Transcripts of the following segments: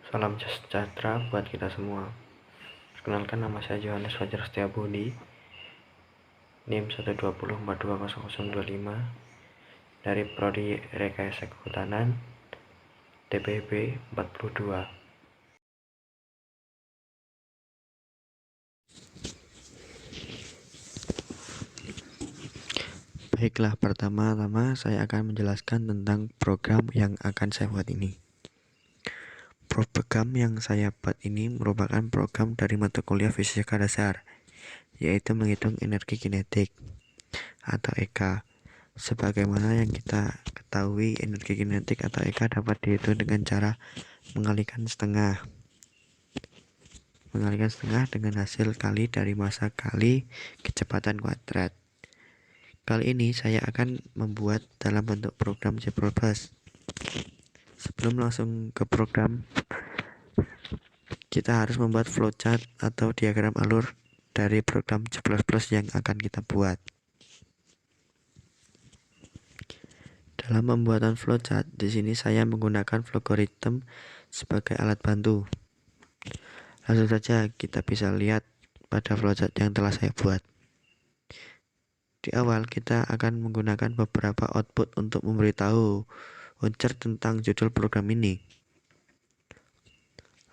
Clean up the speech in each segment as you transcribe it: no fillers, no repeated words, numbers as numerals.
Salam sejahtera buat kita semua. Perkenalkan, nama saya Johannes Fajar Setiabudi, NIM 120420025 dari Prodi Rekayasa Kehutanan, TPB 42. Baiklah, pertama-tama saya akan menjelaskan tentang program yang akan saya buat ini. Program yang saya buat ini merupakan program dari mata kuliah fisika dasar, yaitu menghitung energi kinetik atau EK. Sebagaimana yang kita ketahui, energi kinetik atau EK dapat dihitung dengan cara mengalihkan setengah dengan hasil kali dari massa kali kecepatan kuadrat. Kali ini saya akan membuat dalam bentuk program C++. Sebelum langsung ke program, kita harus membuat flowchart atau diagram alur dari program C++ yang akan kita buat. Dalam pembuatan flowchart, di sini saya menggunakan Flowgorithm sebagai alat bantu. Langsung saja kita bisa lihat pada flowchart yang telah saya buat. Di awal kita akan menggunakan beberapa output untuk memberitahu unsur tentang judul program ini.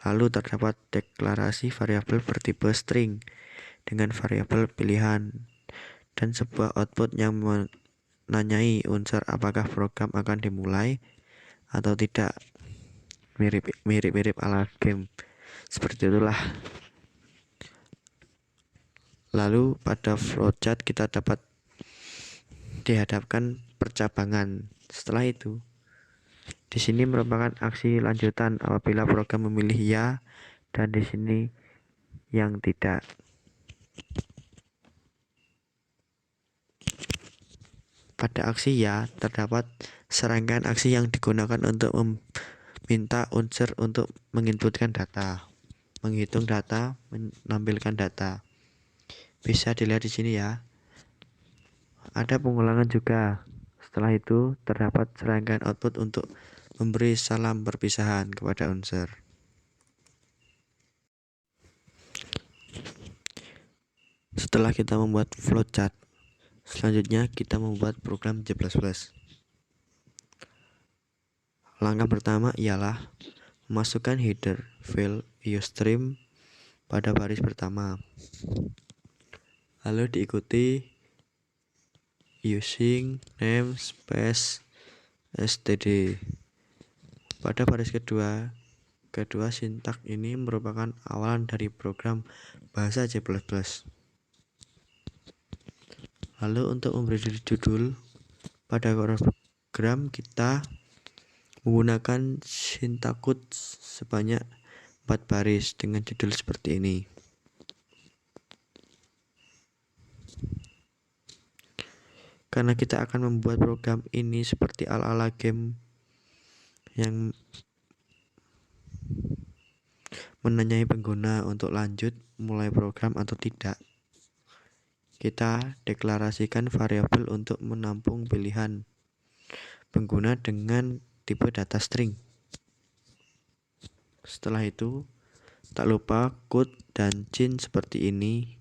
Lalu terdapat deklarasi variabel bertipe string dengan variabel pilihan dan sebuah output yang menanyai unsur apakah program akan dimulai atau tidak. Mirip-mirip ala game. Seperti itulah. Lalu pada flowchart kita dapat dihadapkan percabangan. Setelah itu, di sini merupakan aksi lanjutan apabila program memilih ya, dan di sini yang tidak. Pada aksi ya, terdapat serangkaian aksi yang digunakan untuk meminta unsur untuk menginputkan data, menghitung data, menampilkan data. Bisa dilihat di sini ya. Ada pengulangan juga. Setelah itu terdapat serangkaian output untuk memberi salam perpisahan kepada unsur. Setelah kita membuat flowchart, selanjutnya kita membuat program C++. Langkah pertama ialah memasukkan header file iostream pada baris pertama. Lalu diikuti using namespace std. Pada baris kedua sintak ini merupakan awalan dari program bahasa C++. Lalu untuk memberi judul pada program kita menggunakan sintakut sebanyak 4 baris dengan judul seperti ini. Karena kita akan membuat program ini seperti ala-ala game yang menanyai pengguna untuk lanjut mulai program atau tidak, kita deklarasikan variabel untuk menampung pilihan pengguna dengan tipe data string. Setelah itu, tak lupa code dan cin seperti ini.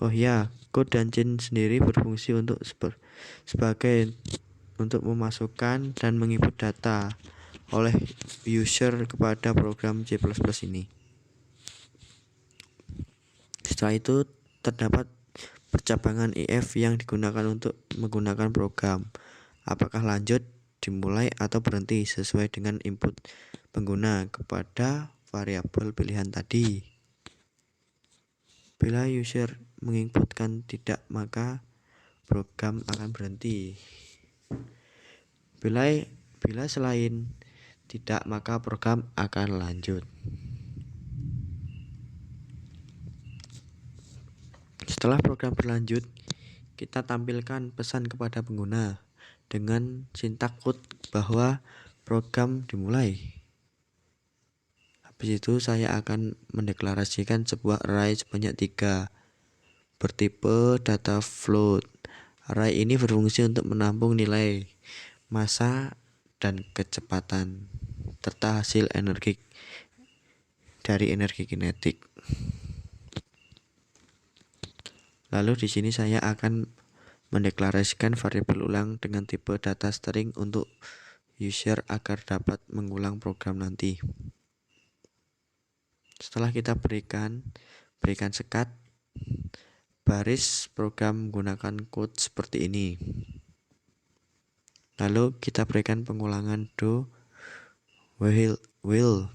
Oh ya, code dan cin sendiri berfungsi untuk sebagai untuk memasukkan dan menginput data oleh user kepada program C++ ini. Setelah itu terdapat percabangan if yang digunakan untuk menggunakan program apakah lanjut, dimulai atau berhenti sesuai dengan input pengguna kepada variabel pilihan tadi. Bila user menginputkan tidak, maka program akan berhenti. Bila selain tidak, maka program akan lanjut. Setelah program berlanjut, kita tampilkan pesan kepada pengguna dengan sintakut bahwa program dimulai. Habis itu saya akan mendeklarasikan sebuah array sebanyak 3 bertipe data float. Array ini berfungsi untuk menampung nilai massa dan kecepatan serta hasil energi dari energi kinetik. Lalu di sini saya akan mendeklarasikan variabel ulang dengan tipe data string untuk user agar dapat mengulang program nanti. Setelah kita berikan sekat baris program menggunakan code seperti ini. Lalu kita berikan pengulangan do while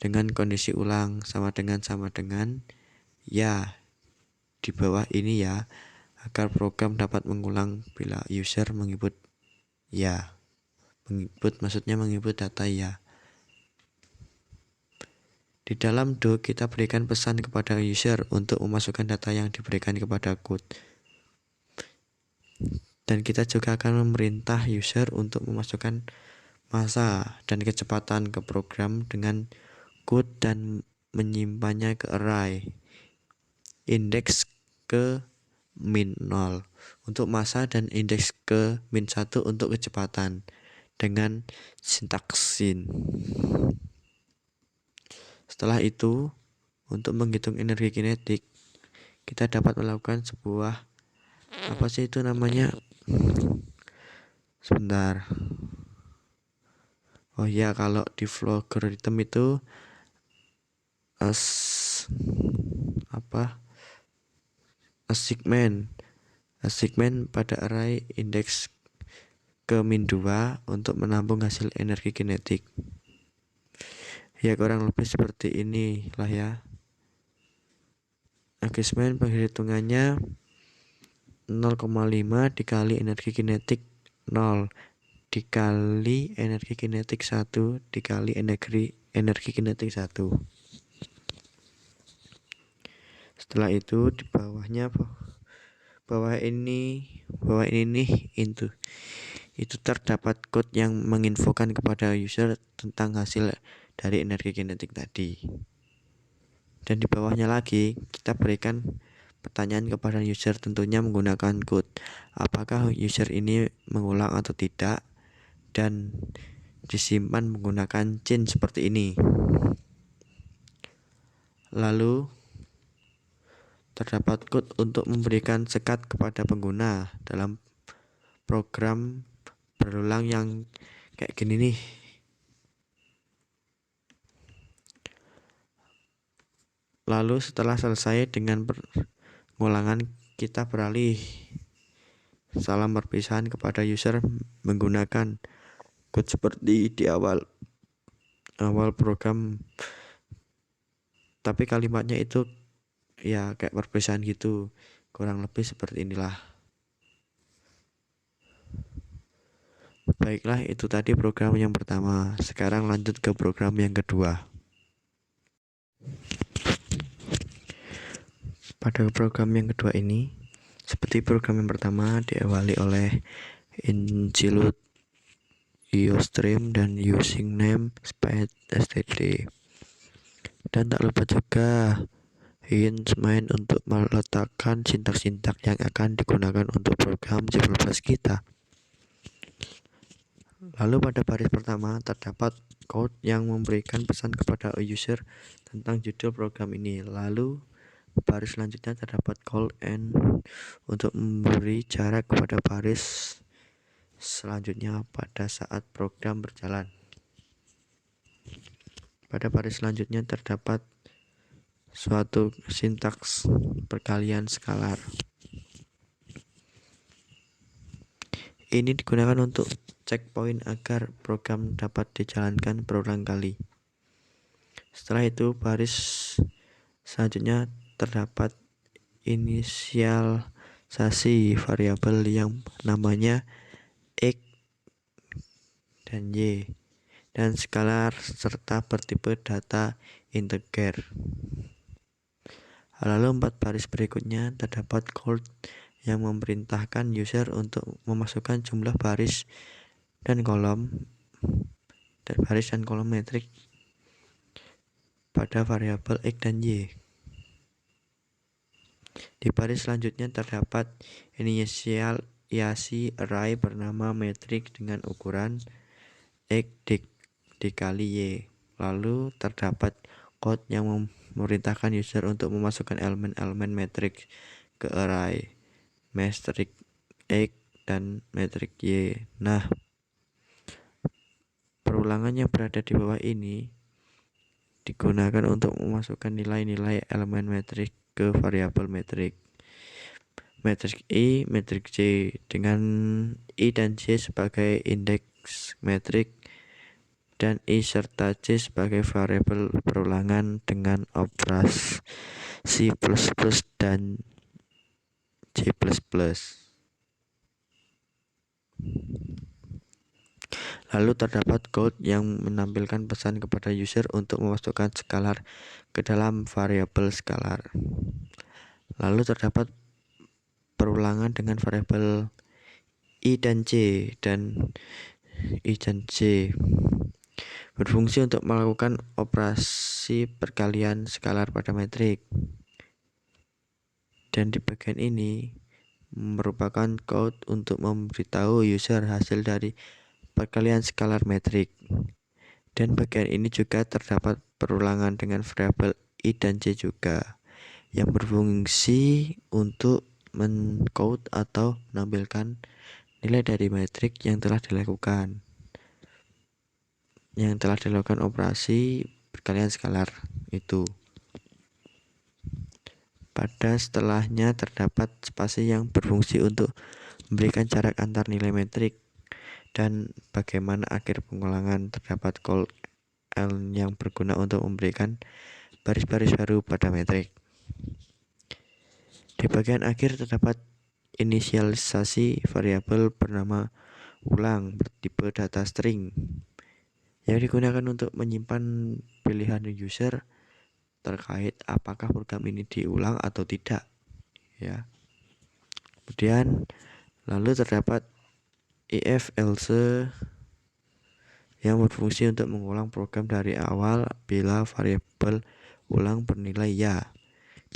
dengan kondisi ulang sama dengan ya di bawah ini ya, agar program dapat mengulang bila user menginput ya. Maksudnya menginput data ya. Di dalam do kita berikan pesan kepada user untuk memasukkan data yang diberikan kepada code. Dan kita juga akan memerintah user untuk memasukkan massa dan kecepatan ke program dengan code dan menyimpannya ke array indeks ke min 0 untuk massa dan indeks ke min 1 untuk kecepatan dengan sintaks sin. Setelah itu, untuk menghitung energi kinetik, kita dapat melakukan sebuah apa sih itu namanya? Sebentar. Oh ya, kalau di flow algorithm itu segmen pada array indeks ke min 2 untuk menampung hasil energi kinetik. Ya kurang lebih seperti inilah ya. Segmen penghitungannya 0,5 dikali energi kinetik 0 dikali energi kinetik 1 dikali energi kinetik 1. Setelah itu di bawahnya bawah ini nih itu terdapat code yang menginfokan kepada user tentang hasil dari energi kinetik tadi. Dan di bawahnya lagi kita berikan pertanyaan kepada user, tentunya menggunakan code apakah user ini mengulang atau tidak, dan disimpan menggunakan chain seperti ini. Lalu terdapat code untuk memberikan sekat kepada pengguna dalam program berulang yang kayak gini nih. Lalu setelah selesai dengan pengulangan, kita beralih salam perpisahan kepada user menggunakan code seperti di awal program, tapi kalimatnya itu ya kayak perpisahan gitu, kurang lebih seperti inilah. Baiklah, itu tadi program yang pertama. Sekarang lanjut ke program yang kedua. Pada program yang kedua ini, seperti program yang pertama, diawali oleh include iostream dan using name space std. Dan tak lupa juga hint main untuk meletakkan sintak-sintak yang akan digunakan untuk program C++ kita. Lalu pada baris pertama terdapat code yang memberikan pesan kepada user tentang judul program ini. Lalu baris selanjutnya terdapat call and untuk memberi jarak kepada baris selanjutnya pada saat program berjalan. Pada baris selanjutnya terdapat suatu sintaks perkalian skalar. Ini digunakan untuk checkpoint agar program dapat dijalankan berulang kali. Setelah itu baris selanjutnya terdapat inisialisasi variabel yang namanya X dan Y dan skalar serta bertipe data integer. Lalu 4 baris berikutnya terdapat code yang memerintahkan user untuk memasukkan jumlah baris dan kolom metrik pada variabel X dan Y. Di baris selanjutnya terdapat inisialisasi array bernama metrik dengan ukuran X dikali Y. Lalu terdapat code yang memerintahkan user untuk memasukkan elemen-elemen matriks ke array, matriks X dan matriks Y. Nah, perulangan yang berada di bawah ini digunakan untuk memasukkan nilai-nilai elemen matriks ke variabel matriks. Matriks I, matriks J dengan I dan J sebagai indeks matriks dan I serta J sebagai variabel perulangan dengan operasi plus dan J++. Lalu terdapat code yang menampilkan pesan kepada user untuk memasukkan skalar ke dalam variabel skalar. Lalu terdapat perulangan dengan variabel I dan J berfungsi untuk melakukan operasi perkalian skalar pada metrik. Dan di bagian ini merupakan code untuk memberitahu user hasil dari perkalian skalar metrik. Dan bagian ini juga terdapat perulangan dengan variabel I dan J juga yang berfungsi untuk mencode atau menampilkan nilai dari metrik yang telah dilakukan operasi perkalian skalar itu. Pada setelahnya terdapat spasi yang berfungsi untuk memberikan jarak antar nilai metrik dan bagaimana akhir pengulangan. Terdapat call L yang berguna untuk memberikan baris-baris baru pada metrik. Di bagian akhir terdapat inisialisasi variabel bernama ulang bertipe data string yang digunakan untuk menyimpan pilihan user terkait apakah program ini diulang atau tidak, ya. Kemudian lalu terdapat if else yang berfungsi untuk mengulang program dari awal bila variabel ulang bernilai ya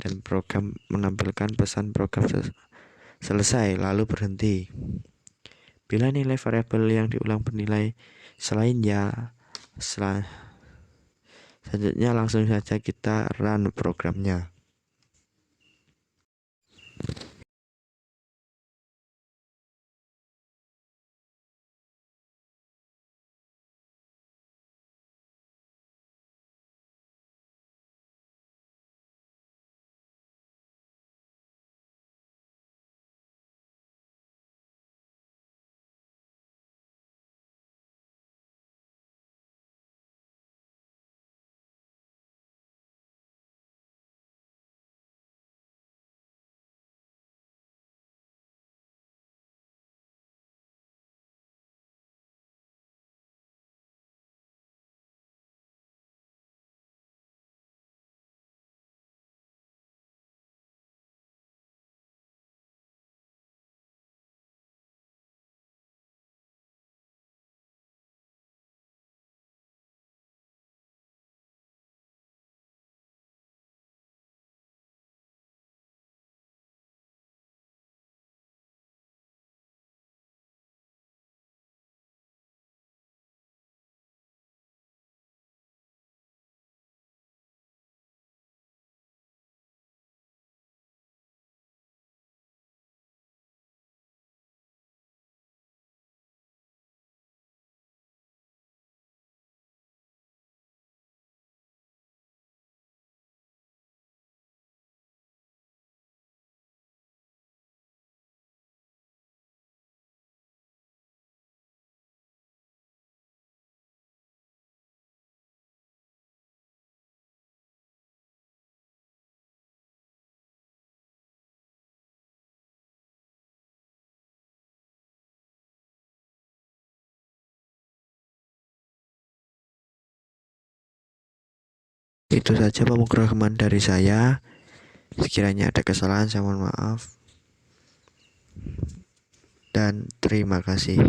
dan program menampilkan pesan program selesai lalu berhenti. Bila nilai variabel yang diulang bernilai selain ya, selanjutnya langsung saja kita run programnya. Itu saja pemrograman dari saya. Sekiranya ada kesalahan saya mohon maaf. Dan terima kasih.